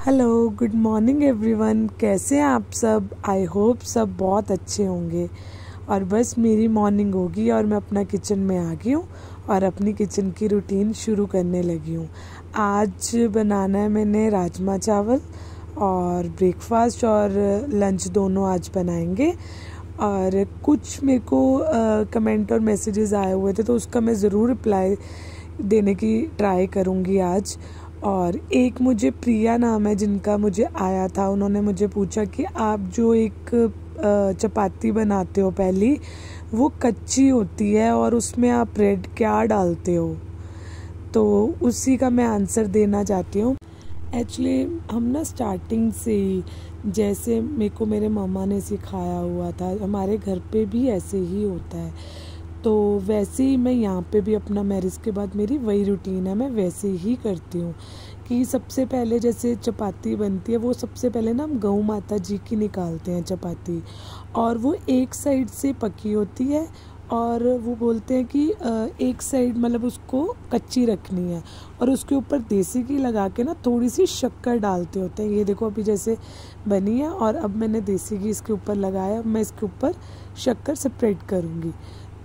Hello, good morning everyone. कैसे हैं आप सब? आई होप सब बहुत अच्छे होंगे। और बस मेरी मॉर्निंग होगी और मैं अपना किचन में आ गई हूँ और अपनी किचन की रूटीन शुरू करने लगी हूँ। आज बनाना है मैंने राजमा चावल और ब्रेकफास्ट और लंच दोनों आज बनाएंगे। और कुछ मेरे को कमेंट और मैसेजेस आए हुए थे तो उसका मैं ज़रूर रिप्लाई देने की ट्राई करूँगी आज। और एक मुझे प्रिया नाम है जिनका मुझे आया था, उन्होंने मुझे पूछा कि आप जो एक चपाती बनाते हो पहली, वो कच्ची होती है और उसमें आप ब्रेड क्या डालते हो। तो उसी का मैं आंसर देना चाहती हूँ। एक्चुअली हम ना स्टार्टिंग से ही, जैसे मेरे को मेरे मामा ने सिखाया हुआ था, हमारे घर पे भी ऐसे ही होता है, तो वैसे ही मैं यहाँ पे भी अपना मैरिज के बाद मेरी वही रूटीन है, मैं वैसे ही करती हूँ कि सबसे पहले जैसे चपाती बनती है, वो सबसे पहले ना हम गौ माता जी की निकालते हैं चपाती, और वो एक साइड से पकी होती है और वो बोलते हैं कि एक साइड मतलब उसको कच्ची रखनी है और उसके ऊपर देसी घी लगा के ना थोड़ी सी शक्कर डालते होते हैं। ये देखो अभी जैसे बनी है और अब मैंने देसी घी इसके ऊपर लगाया, अब मैं इसके ऊपर शक्कर सेपरेट करूँगी।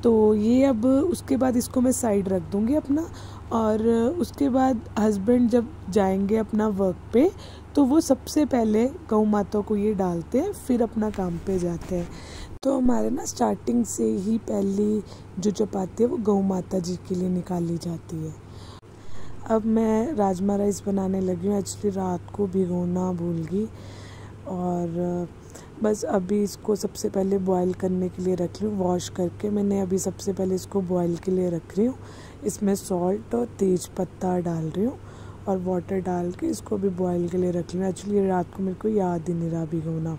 तो ये अब उसके बाद इसको मैं साइड रख दूँगी अपना, और उसके बाद हस्बैंड जब जाएंगे अपना वर्क पे तो वो सबसे पहले गौ माता को ये डालते हैं, फिर अपना काम पे जाते हैं। तो हमारे ना स्टार्टिंग से ही पहली जो चपाती है वो गौ माता जी के लिए निकाली जाती है। अब मैं राजमा राइस बनाने लगी हूँ। एक्चुअली रात को भिगोना भूल गई और बस अभी इसको सबसे पहले बॉईल करने के लिए रख रही हूँ। वॉश करके मैंने अभी सबसे पहले इसको बॉईल के लिए रख रही हूँ। इसमें सॉल्ट और तेज पत्ता डाल रही हूँ और वाटर डाल के इसको भी बॉईल के लिए रख रही हूँ। एक्चुअली रात को मेरे को याद ही नहीं रहा भिगोना।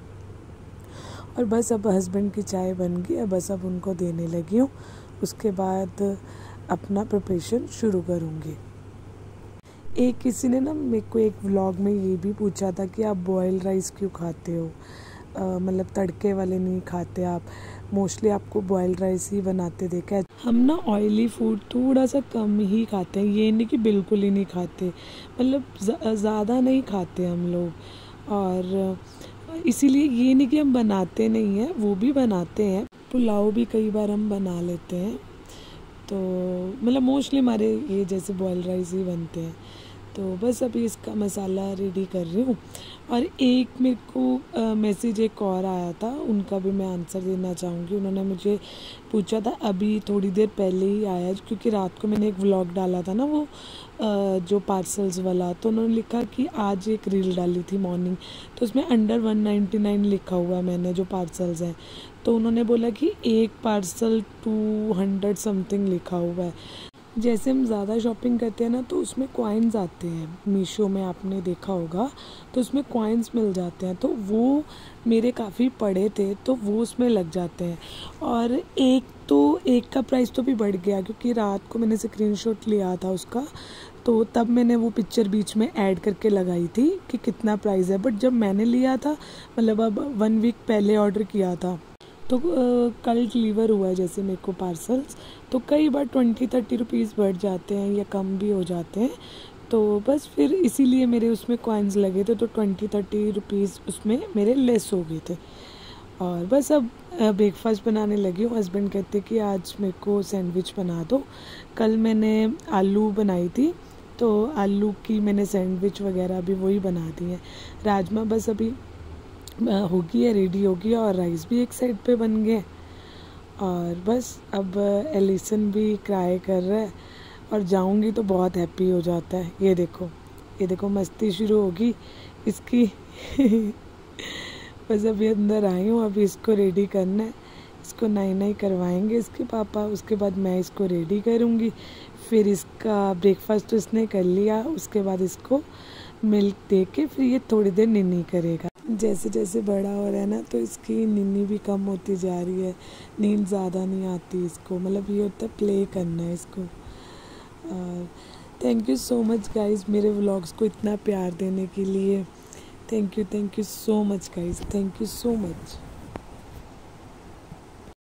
और बस अब हस्बैंड की चाय बन गई है, बस अब उनको देने लगी हूँ। उसके बाद अपना प्रिपरेशन शुरू करूँगी। एक किसी ने ना मेरे को एक व्लॉग में ये भी पूछा था कि आप बॉयल राइस क्यों खाते हो, मतलब तड़के वाले नहीं खाते आप। मोस्टली आपको बॉयल राइस ही बनाते देखा है। हम ना ऑयली फूड थोड़ा सा कम ही खाते हैं, ये नहीं कि बिल्कुल ही नहीं खाते, मतलब ज़्यादा नहीं खाते हम लोग। और इसीलिए ये नहीं कि हम बनाते नहीं हैं, वो भी बनाते हैं। पुलाव भी कई बार हम बना लेते हैं, तो मतलब मोस्टली हमारे ये जैसे बॉयल राइस ही बनते हैं। तो बस अभी इसका मसाला रेडी कर रही हूँ। और एक मेरे को मैसेज एक और आया था, उनका भी मैं आंसर देना चाहूँगी। उन्होंने मुझे पूछा था, अभी थोड़ी देर पहले ही आया, क्योंकि रात को मैंने एक व्लॉग डाला था ना वो जो पार्सल्स वाला, तो उन्होंने लिखा कि आज एक रील डाली थी मॉर्निंग, तो उसमें अंडर 199 लिखा हुआ है मैंने जो पार्सल्स हैं। तो उन्होंने बोला कि एक पार्सल 200 समथिंग लिखा हुआ है। जैसे हम ज़्यादा शॉपिंग करते हैं ना तो उसमें कॉइन्स आते हैं, मीशो में आपने देखा होगा, तो उसमें कॉइन्स मिल जाते हैं, तो वो मेरे काफ़ी पड़े थे तो वो उसमें लग जाते हैं। और एक का प्राइस तो भी बढ़ गया, क्योंकि रात को मैंने स्क्रीनशॉट लिया था उसका, तो तब मैंने वो पिक्चर बीच में ऐड करके लगाई थी कि कितना प्राइस है। बट जब मैंने लिया था, मतलब अब 1 वीक पहले ऑर्डर किया था, तो कल डिलीवर हुआ है जैसे मेरे को पार्सल्स, तो कई बार 20-30 रुपीज़ बढ़ जाते हैं या कम भी हो जाते हैं। तो बस फिर इसीलिए मेरे उसमें कॉइन्स लगे थे, तो 20-30 रुपीज़ उसमें मेरे लेस हो गए थे। और बस अब ब्रेकफास्ट बनाने लगी हूँ। हस्बैंड कहते कि आज मेरे को सैंडविच बना दो। कल मैंने आलू बनाई थी, तो आलू की मैंने सैंडविच वगैरह भी वही बना दी है। राजमा बस अभी होगी है, रेडी होगी, और राइस भी एक साइड पे बन गए। और बस अब एलिसन भी क्राई कर रहा है और जाऊंगी तो बहुत हैप्पी हो जाता है। ये देखो मस्ती शुरू होगी इसकी। बस अभी अंदर आई हूँ, अभी इसको रेडी करना है, इसको नाई करवाएंगे इसके पापा, उसके बाद मैं इसको रेडी करूँगी। फिर इसका ब्रेकफास्ट इसने कर लिया, उसके बाद इसको मिल्क दे के फिर ये थोड़ी देर निन्नी करेगा। जैसे जैसे बड़ा हो रहा है ना, तो इसकी निन्नी भी कम होती जा रही है, नींद ज़्यादा नहीं आती इसको, मतलब ये होता है प्ले करना है इसको। Thank you so much guys मेरे व्लॉग्स को इतना प्यार देने के लिए। Thank you so much guys, thank you so much.